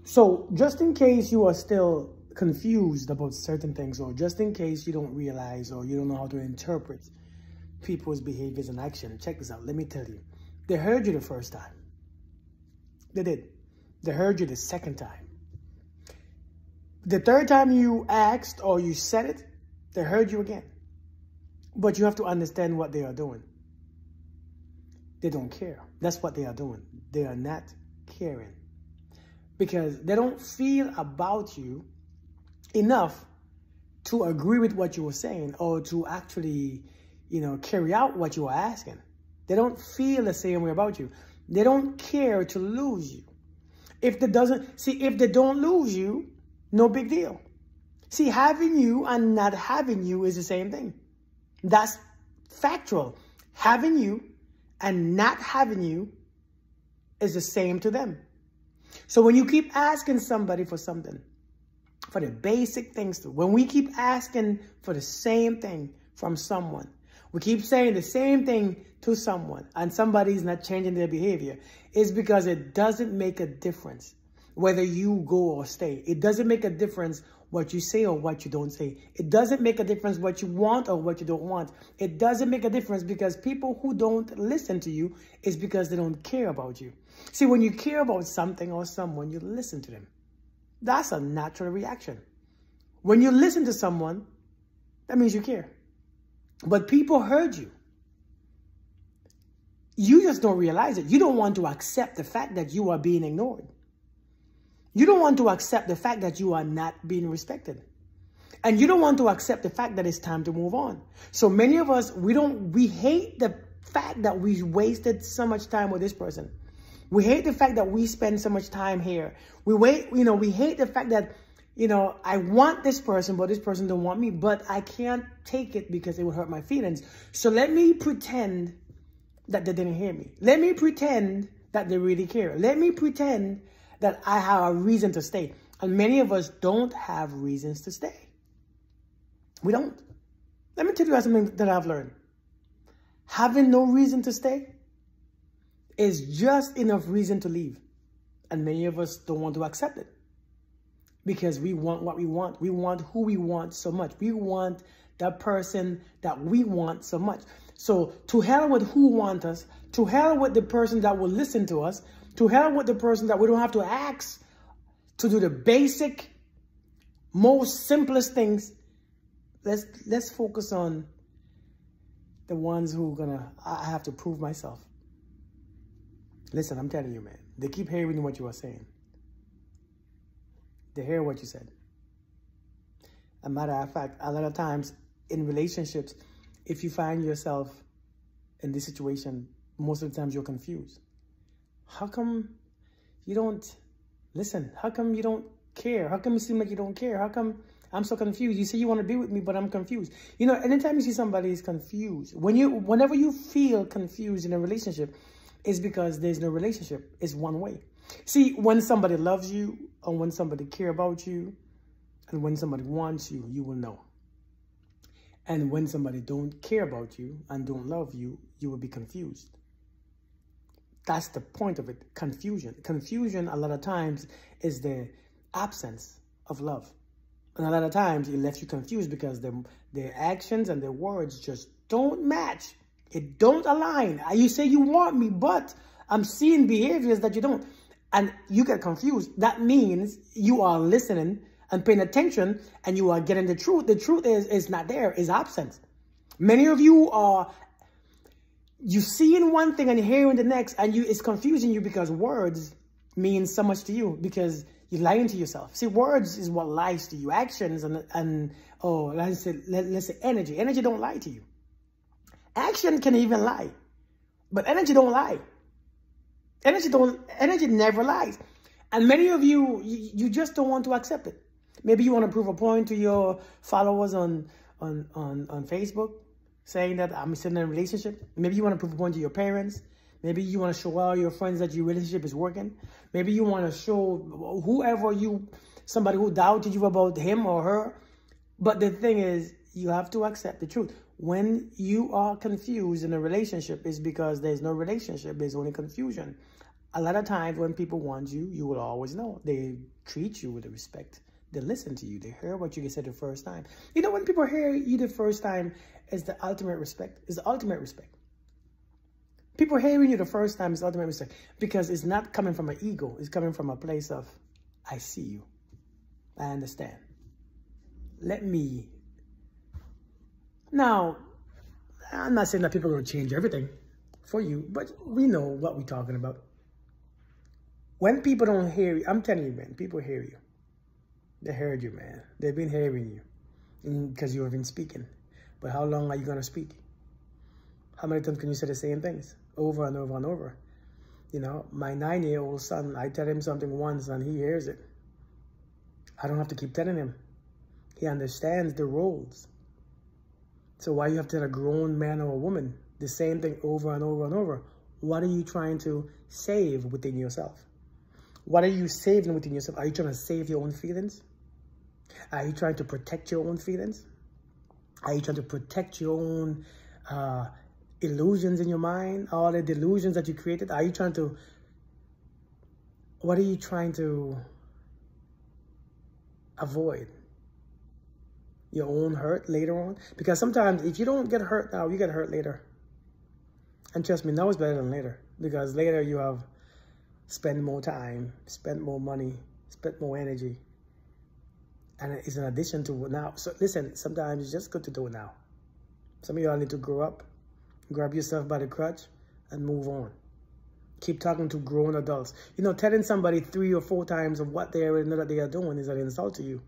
So just in case you are still confused about certain things, or just in case you don't realize or you don't know how to interpret people's behaviors and action, check this out. Let me tell you. They heard you the first time. They did. They heard you the second time. The third time you asked or you said it, they heard you again. But you have to understand what they are doing. They don't care. That's what they are doing. They are not caring. Because they don't feel about you enough to agree with what you were saying or to actually, carry out what you were asking. They don't feel the same way about you. They don't care to lose you. If they don't lose you, no big deal. See, having you and not having you is the same thing. That's factual. Having you and not having you is the same to them. So when you keep asking somebody for something, for the basic things, when we keep asking for the same thing from someone, we keep saying the same thing to someone, and somebody's not changing their behavior, it's because it doesn't make a difference whether you go or stay. It doesn't make a difference what you say or what you don't say. It doesn't make a difference what you want or what you don't want. It doesn't make a difference, because people who don't listen to you is because they don't care about you. See, when you care about something or someone, you listen to them. That's a natural reaction. When you listen to someone, that means you care. But people heard you. You just don't realize it. You don't want to accept the fact that you are being ignored. You don't want to accept the fact that you are not being respected. And you don't want to accept the fact that it's time to move on. So many of us, we hate the fact that we wasted so much time with this person. We hate the fact that we spend so much time here. We hate the fact that, I want this person, but this person don't want me, but I can't take it because it would hurt my feelings. So let me pretend that they didn't hear me. Let me pretend that they really care. Let me pretend that I have a reason to stay. And many of us don't have reasons to stay. We don't. Let me tell you something that I've learned. Having no reason to stay is just enough reason to leave. And many of us don't want to accept it. Because we want what we want. We want who we want so much. We want that person that we want so much. So to hell with who wants us. To hell with the person that will listen to us. To hell with the person that we don't have to ask to do the basic, most simplest things. Let's focus on the ones who I have to prove myself. Listen, I'm telling you, man. They keep hearing what you are saying. They hear what you said. As a matter of fact, a lot of times in relationships, if you find yourself in this situation, most of the times you're confused. How come you don't listen? How come you don't care? How come you seem like you don't care? How come I'm so confused? You say you want to be with me, but I'm confused. Anytime you see somebody is confused, whenever you feel confused in a relationship, it's because there's no relationship. It's one way. See, when somebody loves you, or when somebody cares about you, and when somebody wants you, you will know. And when somebody don't care about you and don't love you, you will be confused. That's the point of it, confusion. Confusion, a lot of times, is the absence of love. And a lot of times, it left you confused because their actions and their words just don't match. It don't align. You say you want me, but I'm seeing behaviors that you don't. And you get confused. That means you are listening and paying attention, and you are getting the truth. The truth is not there, is absent. Many of you you seeing one thing and hearing the next, and it's confusing you because words mean so much to you, because you're lying to yourself. See, words is what lies to you. Actions let's say energy. Energy don't lie to you. Action can even lie, but energy don't lie. Energy never lies. And many of you just don't want to accept it. Maybe you want to prove a point to your followers on Facebook, saying that I'm still in a relationship. Maybe you want to prove a point to your parents. Maybe you want to show all your friends that your relationship is working. Maybe you want to show somebody who doubted you about him or her. But the thing is, you have to accept the truth. When you are confused in a relationship, it's because there's no relationship. There's only confusion. A lot of times when people want you, you will always know. They treat you with respect. They listen to you. They hear what you said the first time. You know, when people hear you the first time, is the ultimate respect. Is the ultimate respect. People hearing you the first time is ultimate respect because it's not coming from an ego. It's coming from a place of, I see you. I understand. Let me. Now, I'm not saying that people are going to change everything for you, but we know what we're talking about. When people don't hear you, I'm telling you, man, people hear you. They heard you, man. They've been hearing you because you have been speaking. But how long are you going to speak? How many times can you say the same things over and over and over? You know, my 9-year-old son, I tell him something once and he hears it. I don't have to keep telling him. He understands the roles. So why you have to tell a grown man or a woman the same thing over and over and over? What are you trying to save within yourself? What are you saving within yourself? Are you trying to save your own feelings? Are you trying to protect your own feelings? Are you trying to protect your own illusions in your mind? All the delusions that you created? Are you trying to... What are you trying to avoid? Your own hurt later on? Because sometimes if you don't get hurt now, you get hurt later. And trust me, now is better than later. Because later you have spent more time, spent more money, spent more energy. And it's an addition to now. So listen, sometimes it's just good to do it now. Some of y'all need to grow up, grab yourself by the crutch, and move on. Keep talking to grown adults. You know, telling somebody 3 or 4 times of what they already know that they are doing is an insult to you.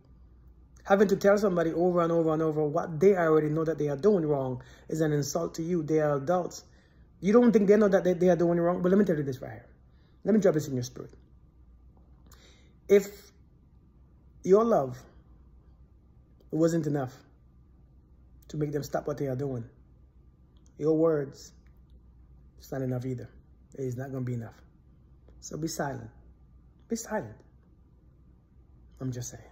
Having to tell somebody over and over and over what they already know that they are doing wrong is an insult to you. They are adults. You don't think they know that they are doing wrong? But let me tell you this right here. Let me drop this in your spirit. If your love wasn't enough to make them stop what they are doing, your words, it's not enough either. It is not going to be enough. So be silent. Be silent. I'm just saying.